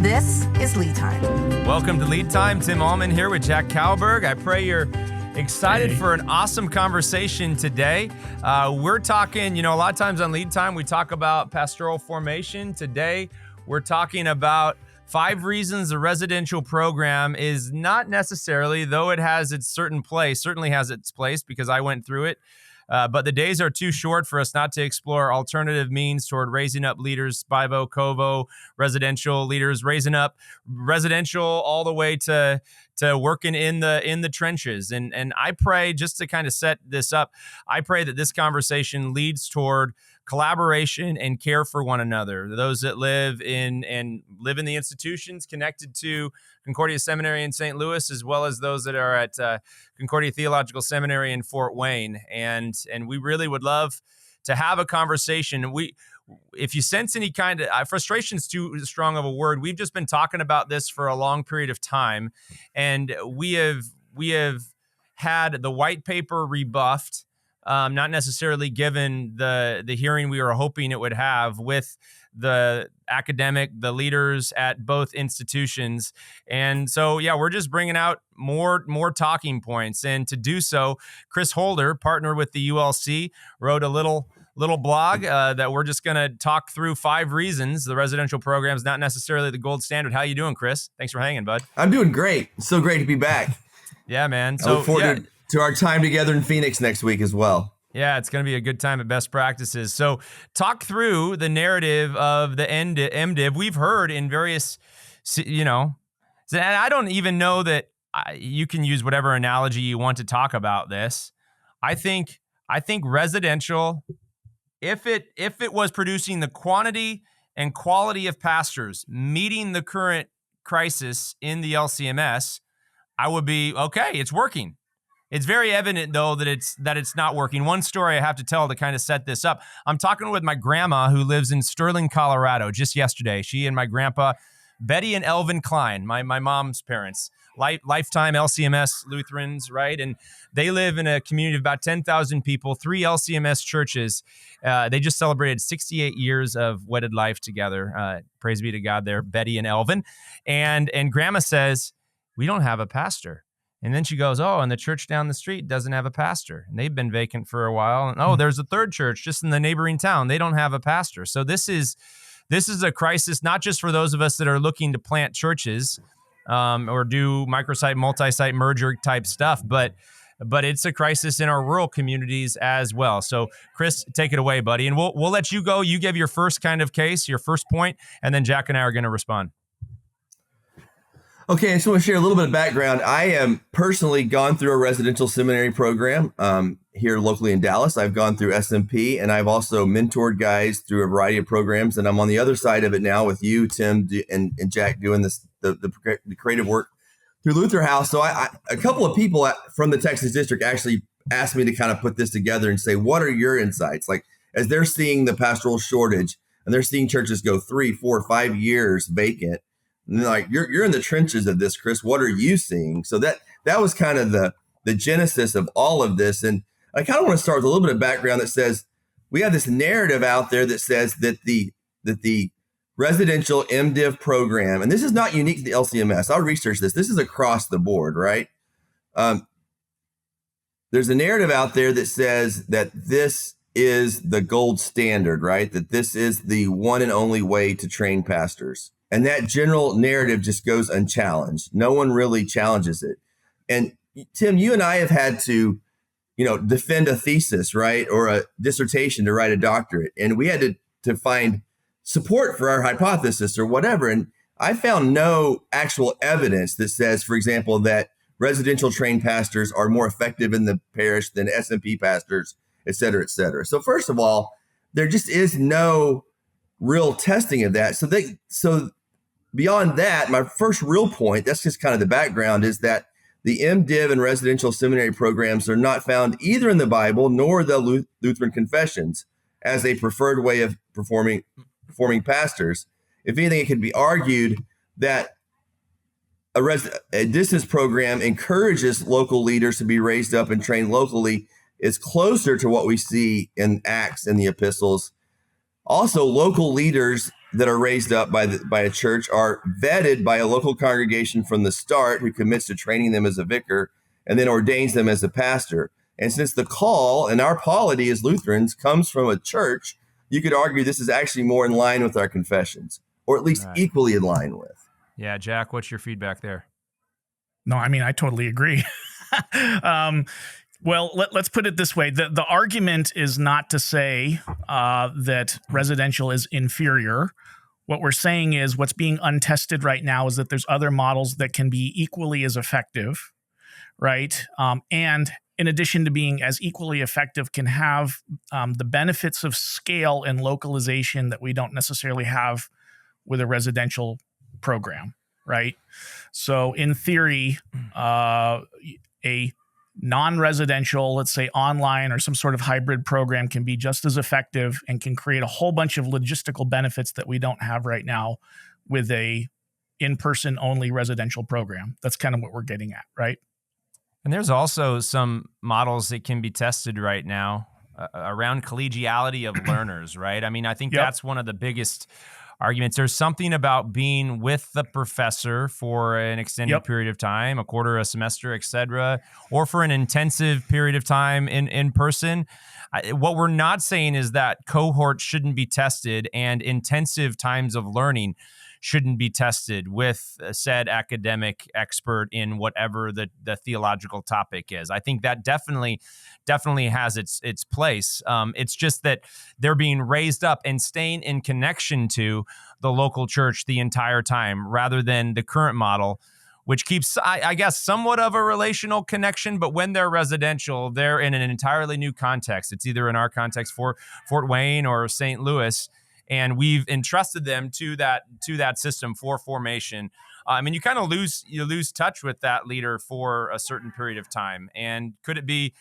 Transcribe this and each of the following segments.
This is Lead Time. Welcome to Lead Time. Tim Allman here with Jack Kalberg. I pray you're excited for an awesome conversation today. We're talking, a lot of times on Lead Time, we talk about pastoral formation. Today, we're talking about 5 reasons the residential program is not necessarily, though it has its certain place, certainly has its place because I went through it. But the days are too short for us not to explore alternative means toward raising up leaders, BIVO, COVO, residential leaders, raising up residential all the way to working in the trenches. And I pray, just to kind of set this up, I pray that this conversation leads toward collaboration and care for one another. Those that live in the institutions connected to Concordia Seminary in St. Louis, as well as those that are at Concordia Theological Seminary in Fort Wayne. And we really would love to have a conversation. If you sense any kind of frustration is too strong of a word, we've just been talking about this for a long period of time, and we have had the white paper rebuffed. Not necessarily given the hearing we were hoping it would have with the the leaders at both institutions. And so, we're just bringing out more talking points. And to do so, Chris Holder, partner with the ULC, wrote a little blog that we're just going to talk through 5 reasons the residential program is not necessarily the gold standard. How you doing, Chris? Thanks for hanging, bud. I'm doing great. It's so great to be back. Yeah, man. I look forward to our time together in Phoenix next week as well. Yeah, it's going to be a good time at Best Practices. So talk through the narrative of the MDiv. We've heard in various, and I don't even know that you can use whatever analogy you want to talk about this. I think residential, if it was producing the quantity and quality of pastors meeting the current crisis in the LCMS, I would be, okay, it's working. It's very evident, though, that it's not working. One story I have to tell to kind of set this up. I'm talking with my grandma who lives in Sterling, Colorado, just yesterday. She and my grandpa, Betty and Elvin Klein, my mom's parents, lifetime LCMS Lutherans, right? And they live in a community of about 10,000 people, 3 LCMS churches. They just celebrated 68 years of wedded life together. Praise be to God there, Betty and Elvin. And grandma says, we don't have a pastor. And then she goes, and the church down the street doesn't have a pastor. And they've been vacant for a while. And there's a third church just in the neighboring town. They don't have a pastor. So this is a crisis, not just for those of us that are looking to plant churches or do microsite, multi-site merger type stuff, but it's a crisis in our rural communities as well. So Chris, take it away, buddy. And we'll let you go. You give your first kind of case, your first point, and then Jack and I are going to respond. Okay, I just want to share a little bit of background. I am personally gone through a residential seminary program here locally in Dallas. I've gone through SMP, and I've also mentored guys through a variety of programs. And I'm on the other side of it now with you, Tim, and Jack, doing the creative work through Luther House. So a couple of people from the Texas district actually asked me to kind of put this together and say, what are your insights? Like, as they're seeing the pastoral shortage and they're seeing churches go 3, 4, 5 years vacant, and like, you're in the trenches of this, Chris. What are you seeing? So that was kind of the genesis of all of this. And I kind of want to start with a little bit of background that says we have this narrative out there that says that the residential MDiv program, and this is not unique to the LCMS. I'll research this. This is across the board, right? There's a narrative out there that says that this is the gold standard, right? That this is the one and only way to train pastors. And that general narrative just goes unchallenged. No one really challenges it. And Tim, you and I have had to, defend a thesis, right? Or a dissertation to write a doctorate. And we had to find support for our hypothesis or whatever. And I found no actual evidence that says, for example, that residential trained pastors are more effective in the parish than SMP pastors, et cetera, et cetera. So first of all, there just is no real testing of that. So beyond that, my first real point, that's just kind of the background, is that the MDiv and residential seminary programs are not found either in the Bible nor the Lutheran confessions as a preferred way of performing pastors. If anything, it could be argued that a distance program encourages local leaders to be raised up and trained locally, is closer to what we see in Acts and the epistles. Also, local leaders that are raised up by a church are vetted by a local congregation from the start, who commits to training them as a vicar and then ordains them as a pastor. And since the call and our polity as Lutherans comes from a church, you could argue this is actually more in line with our confessions, or at least equally in line with. Yeah, Jack, what's your feedback there? No, I mean, I totally agree. Well, let's put it this way. The argument is not to say that residential is inferior. What we're saying is what's being untested right now is that there's other models that can be equally as effective, right? And in addition to being as equally effective, can have the benefits of scale and localization that we don't necessarily have with a residential program, right? So in theory, a non-residential, let's say online or some sort of hybrid program can be just as effective and can create a whole bunch of logistical benefits that we don't have right now with a in-person only residential program. That's kind of what we're getting at, right? And there's also some models that can be tested right now around collegiality of learners, right? I mean, I think that's one of the biggest arguments. There's something about being with the professor for an extended period of time, a quarter, a semester, et cetera, or for an intensive period of time in person. What we're not saying is that cohorts shouldn't be tested and intensive times of learning shouldn't be tested with a said academic expert in whatever the theological topic is. I think that definitely has its place. It's just that they're being raised up and staying in connection to the local church the entire time, rather than the current model, which keeps, I guess, somewhat of a relational connection. But when they're residential, they're in an entirely new context. It's either in our context for Fort Wayne or St. Louis. And we've entrusted them to that system for formation. I mean, you kind of lose touch with that leader for a certain period of time. And could it be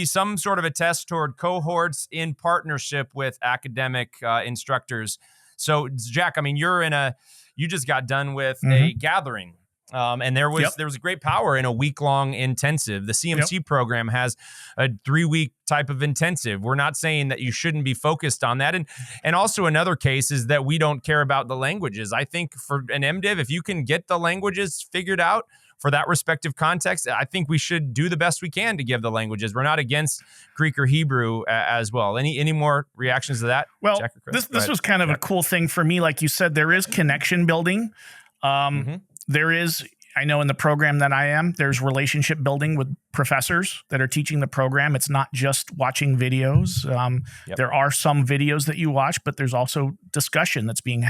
some sort of a test toward cohorts in partnership with academic instructors? So, Jack, I mean, you just got done with a gathering. And there was a great power in a week-long intensive. The CMC program has a 3-week type of intensive. We're not saying that you shouldn't be focused on that. And also another case is that we don't care about the languages. I think for an MDiv, if you can get the languages figured out for that respective context, I think we should do the best we can to give the languages. We're not against Greek or Hebrew as well. Any more reactions to that? Well, Jack or Chris? this was kind of a cool thing for me. Like you said, there is connection building. There is, I know in the program that I am, there's relationship building with professors that are teaching the program. It's not just watching videos. There are some videos that you watch, but there's also discussion that's being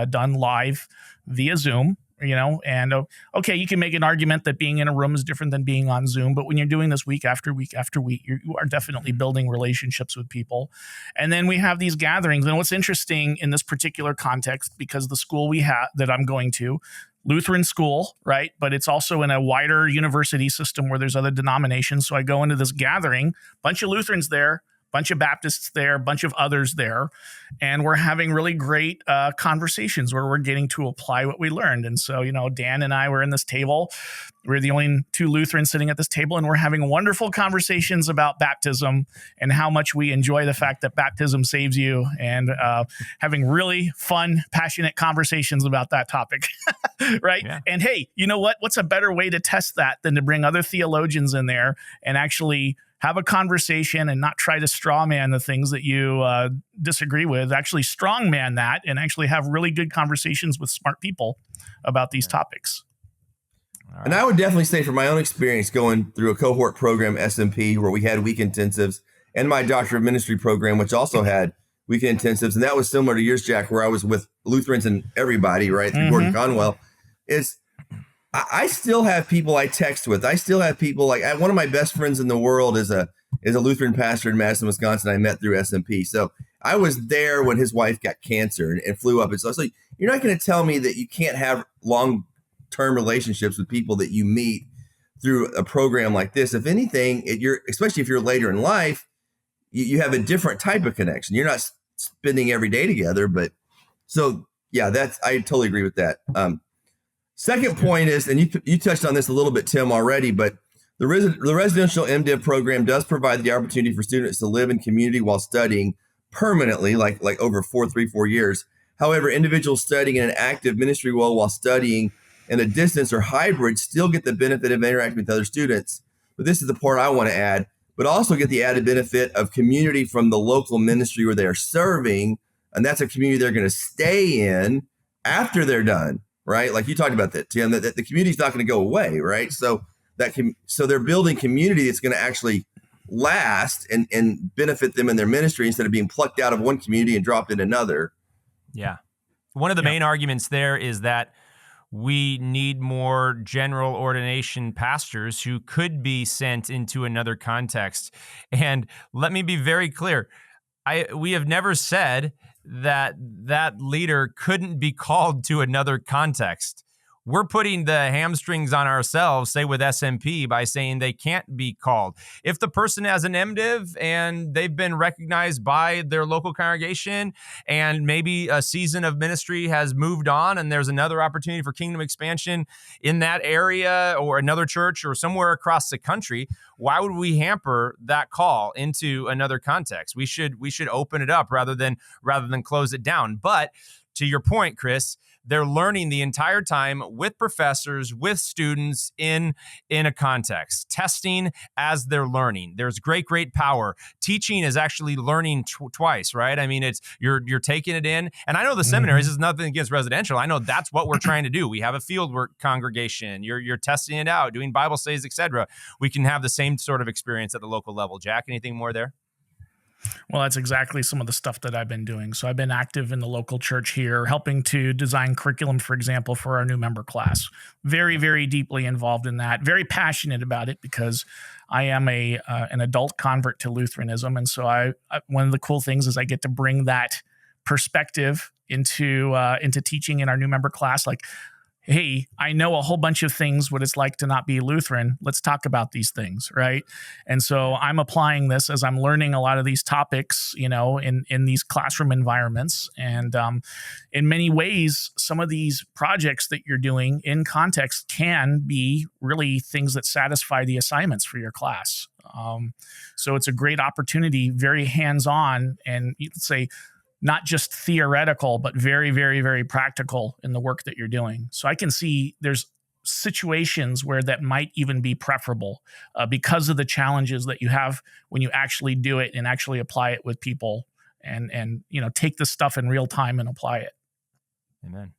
done live via Zoom. And okay, you can make an argument that being in a room is different than being on Zoom, but when you're doing this week after week after week, you are definitely building relationships with people. And then we have these gatherings. And what's interesting in this particular context, because the school that I'm going to, Lutheran school, right? But it's also in a wider university system where there's other denominations. So I go into this gathering, bunch of Lutherans there, bunch of Baptists there, bunch of others there, and we're having really great conversations where we're getting to apply what we learned. And so, Dan and I were in this table. We're the only two Lutherans sitting at this table, and we're having wonderful conversations about baptism and how much we enjoy the fact that baptism saves you, and having really fun, passionate conversations about that topic, right? Yeah. And hey, you know what? What's a better way to test that than to bring other theologians in there and actually have a conversation and not try to straw man the things that you disagree with, actually strong man that and actually have really good conversations with smart people about these topics. Right. And I would definitely say from my own experience going through a cohort program, SMP, where we had week intensives, and my Doctor of Ministry program, which also had week intensives. And that was similar to yours, Jack, where I was with Lutherans and everybody, right, through Gordon Conwell. I still have people I text with. I still have people one of my best friends in the world is a Lutheran pastor in Madison, Wisconsin. I met through SMP. So I was there when his wife got cancer and flew up. And so you're not going to tell me that you can't have long-term relationships with people that you meet through a program like this. If anything, especially if you're later in life, you have a different type of connection. You're not spending every day together. But so, yeah, I totally agree with that. Second point is, and you touched on this a little bit, Tim, already, but the residential MDiv program does provide the opportunity for students to live in community while studying permanently, like over 4 years. However, individuals studying in an active ministry role while studying in a distance or hybrid still get the benefit of interacting with other students. But this is the part I want to add, but also get the added benefit of community from the local ministry where they are serving. And that's a community they're going to stay in after they're done, right? Like you talked about that, Tim, that the community is not going to go away, right? So they're building community that's going to actually last and benefit them in their ministry instead of being plucked out of one community and dropped in another. Yeah. One of the main arguments there is that we need more general ordination pastors who could be sent into another context. And let me be very clear. We have never said that leader couldn't be called to another context. We're putting the hamstrings on ourselves, say with SMP, by saying they can't be called. If the person has an MDiv and they've been recognized by their local congregation and maybe a season of ministry has moved on and there's another opportunity for kingdom expansion in that area or another church or somewhere across the country, why would we hamper that call into another context? We should open it up rather than close it down. But to your point, Chris, they're learning the entire time with professors, with students in a context, testing as they're learning. There's great power. Teaching is actually learning twice, right? I mean, it's you're taking it in. And I know the seminaries is nothing against residential. I know that's what we're trying to do. We have a fieldwork congregation. You're testing it out, doing Bible studies, etc. We can have the same sort of experience at the local level. Jack, anything more there? Well, that's exactly some of the stuff that I've been doing. So I've been active in the local church here, helping to design curriculum, for example, for our new member class. Very, very deeply involved in that. Very passionate about it because I am an adult convert to Lutheranism. And so I one of the cool things is I get to bring that perspective into teaching in our new member class. Like, hey, I know a whole bunch of things, what it's like to not be Lutheran. Let's talk about these things, right? And so I'm applying this as I'm learning a lot of these topics, in these classroom environments. And in many ways, some of these projects that you're doing in context can be really things that satisfy the assignments for your class. So it's a great opportunity, very hands-on, and you could say, not just theoretical, but very, very, very practical in the work that you're doing. So I can see there's situations where that might even be preferable because of the challenges that you have when you actually do it and actually apply it with people and take this stuff in real time and apply it. Amen.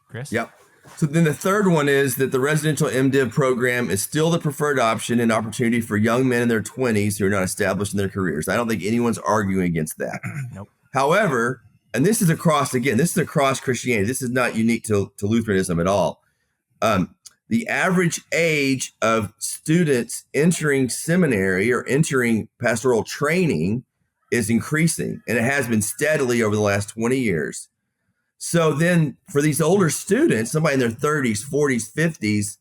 Chris? Yep. So then the third one is that the residential MDiv program is still the preferred option and opportunity for young men in their 20s who are not established in their careers. I don't think anyone's arguing against that. Nope. However, and this is across Christianity. This is not unique to Lutheranism at all. The average age of students entering seminary or entering pastoral training is increasing, and it has been steadily over the last 20 years. So then for these older students, somebody in their 30s, 40s, 50s,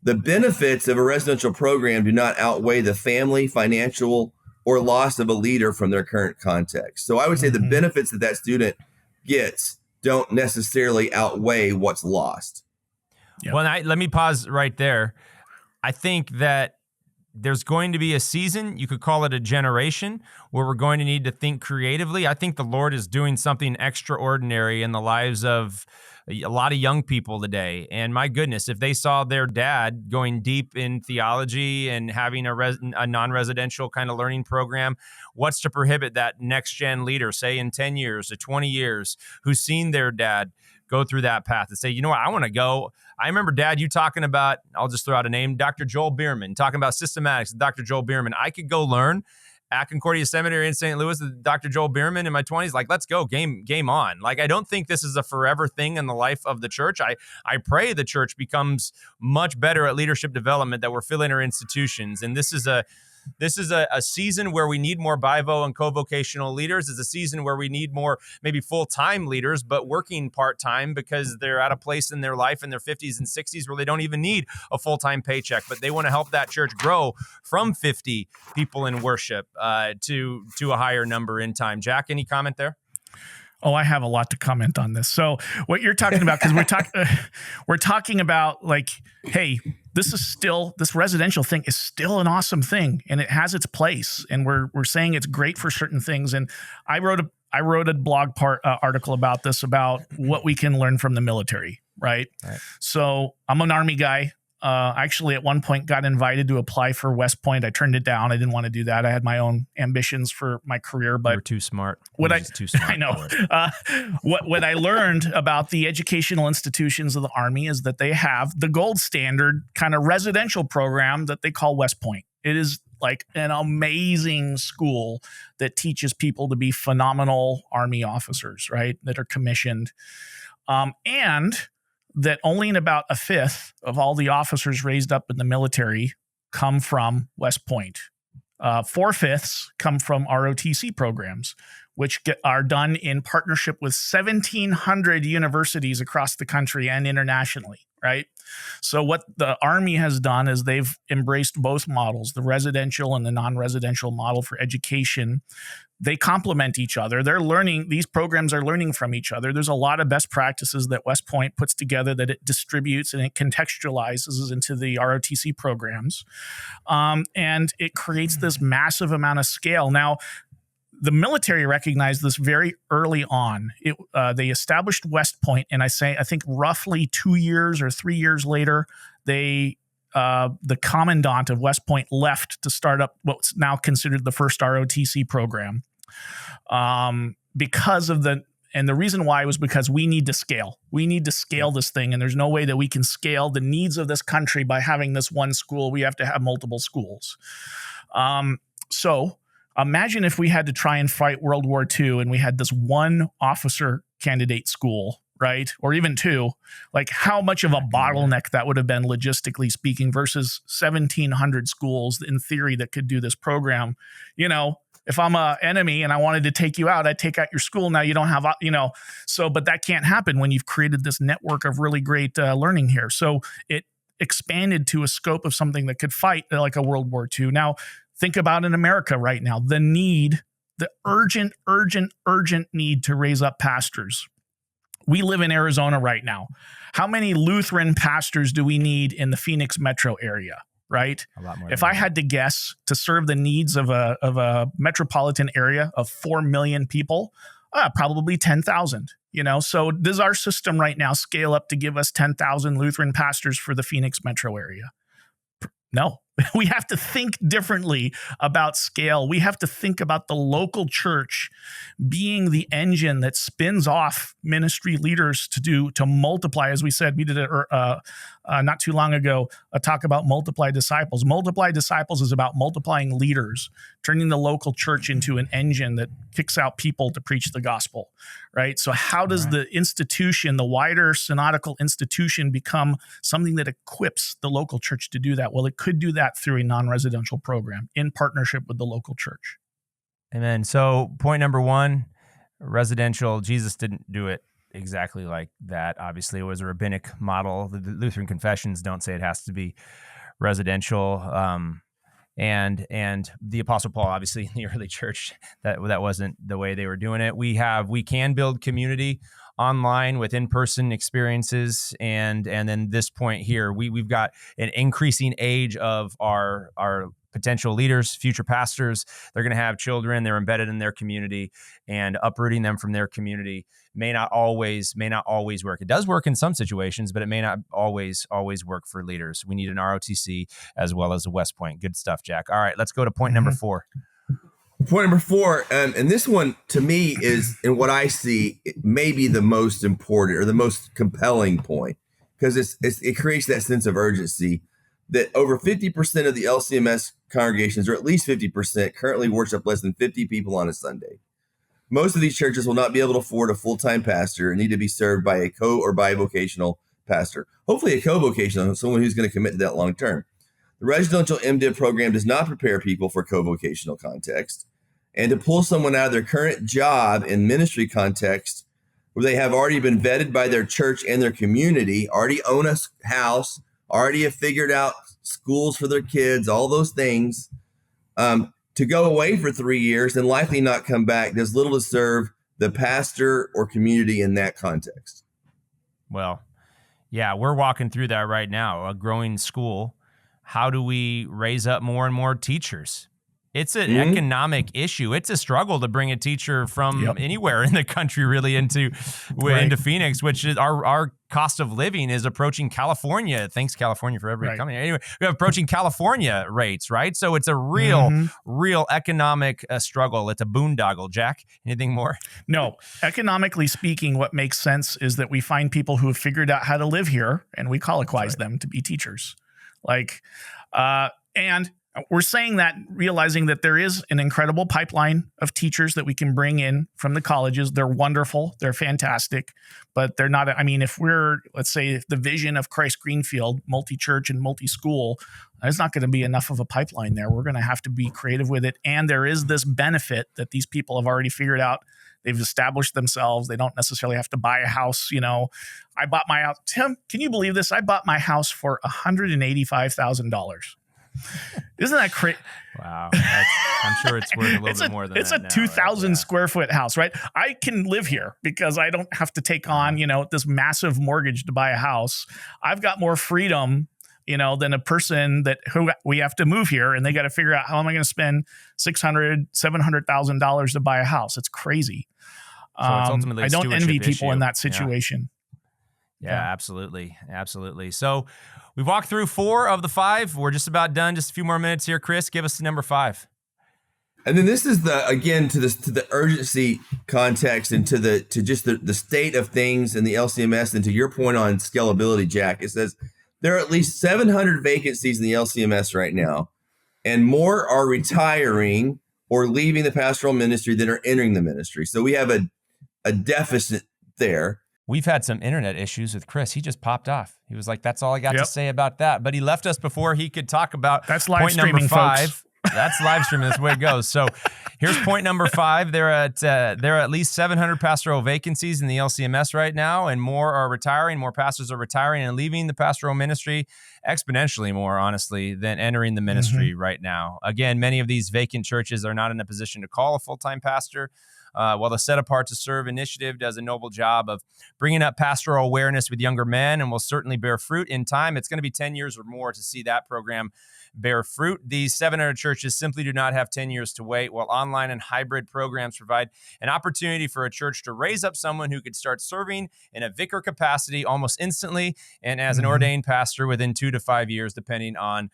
the benefits of a residential program do not outweigh the family, financial, or loss of a leader from their current context. So I would say the benefits that student gets don't necessarily outweigh what's lost. Yep. Well, let me pause right there. I think that there's going to be a season, you could call it a generation, where we're going to need to think creatively. I think the Lord is doing something extraordinary in the lives of a lot of young people today. And my goodness, if they saw their dad going deep in theology and having a non-residential kind of learning program, what's to prohibit that next gen leader, say in 10 years or 20 years, who's seen their dad go through that path and say, you know what, I want to go. I remember, Dad, you talking about, I'll just throw out a name, Dr. Joel Bierman, talking about systematics, Dr. Joel Bierman. I could go learn at Concordia Seminary in St. Louis, Dr. Joel Bierman in my 20s, like, let's go, game on. Like, I don't think this is a forever thing in the life of the church. I pray the church becomes much better at leadership development, that we're filling our institutions. And this is a season where we need more bivo and co-vocational leaders. It's a season where we need more maybe full-time leaders, but working part-time because they're at a place in their life in their 50s and 60s where they don't even need a full-time paycheck, but they want to help that church grow from 50 people in worship to a higher number in time. Jack, any comment there? Oh, I have a lot to comment on this. So what you're talking about, because we're talking about like, hey, this residential thing is still an awesome thing, and it has its place, and we're saying it's great for certain things. And I wrote I wrote a blog article about this, about what we can learn from the military, right? So I'm an Army guy. Actually, at one point got invited to apply for West Point. I turned it down. I didn't want to do that. I had my own ambitions for my career, but you were too smart. Too smart. I know. What I learned about the educational institutions of the Army is that they have the gold standard kind of residential program that they call West Point. It is like an amazing school that teaches people to be phenomenal Army officers, right? That are commissioned. And that only in about a fifth of all the officers raised up in the military come from West Point. 4/5 come from ROTC programs, which are done in partnership with 1,700 universities across the country and internationally, right? So what the Army has done is they've embraced both models, the residential and the non-residential model for education. They complement each other. These programs are learning from each other. There's a lot of best practices that West Point puts together that it distributes and it contextualizes into the ROTC programs. And it creates this massive amount of scale. Now, the military recognized this very early on. They established West Point, and I think roughly 2 years or 3 years later, the commandant of West Point left to start up what's now considered the first ROTC program. Because of the reason why was because we need to scale. We need to scale this thing, and there's no way that we can scale the needs of this country by having this one school. We have to have multiple schools. So imagine if we had to try and fight World War II and we had this one officer candidate school, right? Or even two, like how much of a bottleneck that would have been logistically speaking versus 1,700 schools in theory that could do this program. If I'm an enemy and I wanted to take you out, I'd take out your school. Now you don't have, but that can't happen when you've created this network of really great learning here. So it expanded to a scope of something that could fight like a World War II. Now, think about in America right now, the urgent need to raise up pastors. We live in Arizona right now. How many Lutheran pastors do we need in the Phoenix metro area, right? A lot more. If I had to guess, to serve the needs of a metropolitan area of 4 million people, probably 10,000. So does our system right now scale up to give us 10,000 Lutheran pastors for the Phoenix metro area? No. We have to think differently about scale. We have to think about the local church being the engine that spins off ministry leaders to multiply. As we said, we did it not too long ago, a talk about multiply disciples. Multiply disciples is about multiplying leaders, turning the local church into an engine that kicks out people to preach the gospel, right? So how does the institution, the wider synodical institution, become something that equips the local church to do that? Well, it could do that through a non-residential program in partnership with the local church. Amen. So point number one, residential. Jesus didn't do it exactly like that. Obviously, it was a rabbinic model. The Lutheran confessions don't say it has to be residential. And the Apostle Paul, obviously, in the early church, that wasn't the way they were doing it. We can build community online with in-person experiences, and then this point here, we've got an increasing age of our potential leaders, future pastors. They're going to have children. They're embedded in their community, and uprooting them from their community may not always work. It does work in some situations, but it may not always work for leaders. We need an ROTC as well as a West Point. Good stuff, Jack. All right, let's go to point number 4. Point number 4, and this one to me is, in what I see, maybe the most important or the most compelling point, because it creates that sense of urgency that over 50% of the LCMS congregations, or at least 50%, currently worship less than 50 people on a Sunday. Most of these churches will not be able to afford a full-time pastor and need to be served by a co- or bivocational pastor. Hopefully a co-vocational, someone who's going to commit to that long term. The residential MDiv program does not prepare people for co-vocational context. And to pull someone out of their current job in ministry context, where they have already been vetted by their church and their community, already own a house, already have figured out schools for their kids, all those things, to go away for 3 years and likely not come back does little to serve the pastor or community in that context. Well, yeah, we're walking through that right now, a growing school. How do we raise up more and more teachers It's an economic issue. It's a struggle to bring a teacher from anywhere in the country really into Phoenix, which is our cost of living is approaching California. Thanks, California, for everybody coming. Anyway, we're approaching California rates, right? So it's a real economic struggle. It's a boondoggle. Jack, anything more? No. Economically speaking, what makes sense is that we find people who have figured out how to live here, and we colloquize them to be teachers. And we're saying that, realizing that there is an incredible pipeline of teachers that we can bring in from the colleges. They're wonderful. They're fantastic, but they're not, if we're, let's say, the vision of Christ Greenfield, multi-church and multi-school, there's not going to be enough of a pipeline there. We're going to have to be creative with it. And there is this benefit that these people have already figured out. They've established themselves. They don't necessarily have to buy a house. I bought my house. Tim, can you believe this? I bought my house for $185,000. Isn't that crazy? Wow. I'm sure it's worth a little bit more than that. It's a 2,000 square foot house, right? I can live here because I don't have to take on, this massive mortgage to buy a house. I've got more freedom, than a person who we have to move here, and they got to figure out, how am I going to spend $600,000, $700,000 to buy a house? It's crazy. So it's ultimately I don't envy people issue. in that situation. Yeah, absolutely. Absolutely. So we've walked through 4 of the 5. We're just about done. Just a few more minutes here. Chris, give us the number 5. And then this is to the urgency context and to just the state of things in the LCMS, and to your point on scalability, Jack. It says there are at least 700 vacancies in the LCMS right now, and more are retiring or leaving the pastoral ministry than are entering the ministry. So we have a deficit there. We've had some internet issues with Chris. He just popped off. He was like, that's all I got to say about that. But he left us before he could talk about that's live point streaming, number 5. folks. That's live streaming. That's the way it goes. So here's point number 5. There are at least 700 pastoral vacancies in the LCMS right now, and more are retiring. More pastors are retiring and leaving the pastoral ministry, exponentially more, honestly, than entering the ministry right now. Again, many of these vacant churches are not in a position to call a full-time pastor. While the Set Apart to Serve initiative does a noble job of bringing up pastoral awareness with younger men and will certainly bear fruit in time, it's going to be 10 years or more to see that program bear fruit. These 700 churches simply do not have 10 years to wait, while online and hybrid programs provide an opportunity for a church to raise up someone who could start serving in a vicar capacity almost instantly and as an ordained pastor within 2 to 5 years, depending on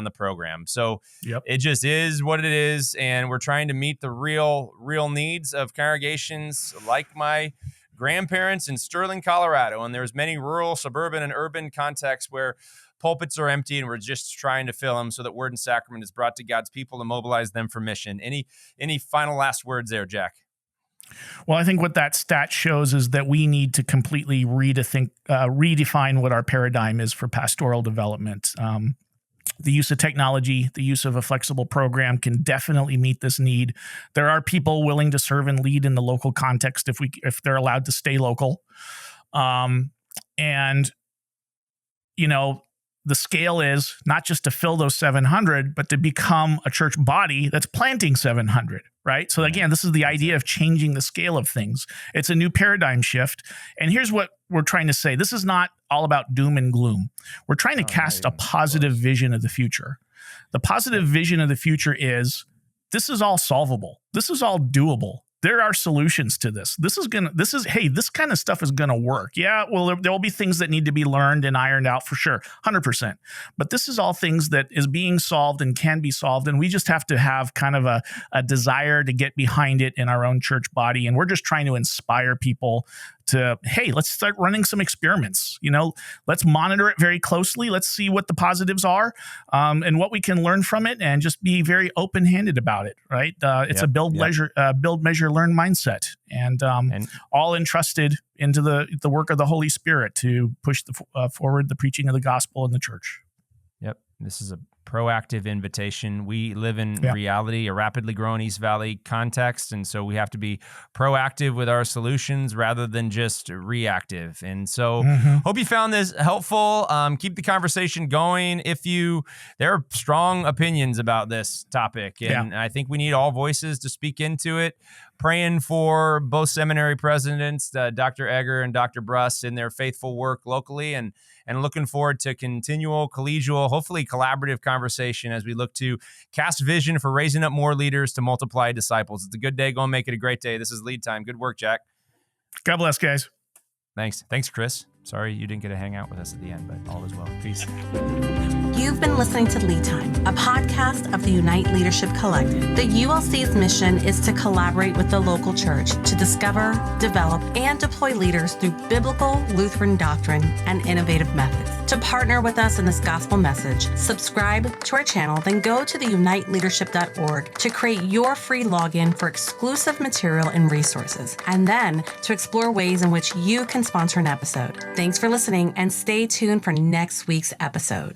the program. So it just is what it is, and we're trying to meet the real needs of congregations like my grandparents in Sterling, Colorado. And there's many rural, suburban, and urban contexts where pulpits are empty, and we're just trying to fill them so that word and sacrament is brought to God's people to mobilize them for mission. Any final last words there, Jack? Well, I think what that stat shows is that we need to completely redefine what our paradigm is for pastoral development. The use of technology, the use of a flexible program can definitely meet this need. There are people willing to serve and lead in the local context if they're allowed to stay local. The scale is not just to fill those 700, but to become a church body that's planting 700, right? So again, this is the idea of changing the scale of things. It's a new paradigm shift. And here's what we're trying to say. This is not all about doom and gloom. We're trying to cast a positive vision of the future. The positive vision of the future is this is all solvable. This is all doable. There are solutions to this. This kind of stuff is going to work. Yeah, well, there will be things that need to be learned and ironed out for sure, 100%. But this is all things that is being solved and can be solved. And we just have to have kind of a desire to get behind it in our own church body. And we're just trying to inspire people to, hey, let's start running some experiments. Let's monitor it very closely. Let's see what the positives are and what we can learn from it, and just be very open-handed about it. Right? It's a build, measure, learn mindset, and all entrusted into the work of the Holy Spirit to push forward the preaching of the gospel in the church. Yep, this is a proactive invitation. We live in reality, a rapidly growing East Valley context, and so we have to be proactive with our solutions rather than just reactive. And so hope you found this helpful. Keep the conversation going. There are strong opinions about this topic, and I think we need all voices to speak into it. praying for both seminary presidents, Dr. Egger and Dr. Bruss, in their faithful work locally, and looking forward to continual, collegial, hopefully collaborative conversation as we look to cast vision for raising up more leaders to multiply disciples. It's a good day. Go and make it a great day. This is Lead Time. Good work, Jack. God bless, guys. Thanks, Chris. Sorry you didn't get to hang out with us at the end, but all is well. Peace. You've been listening to Lead Time, a podcast of the Unite Leadership Collective. The ULC's mission is to collaborate with the local church to discover, develop, and deploy leaders through biblical Lutheran doctrine and innovative methods. To partner with us in this gospel message, subscribe to our channel, then go to theuniteleadership.org to create your free login for exclusive material and resources, and then to explore ways in which you can sponsor an episode. Thanks for listening, and stay tuned for next week's episode.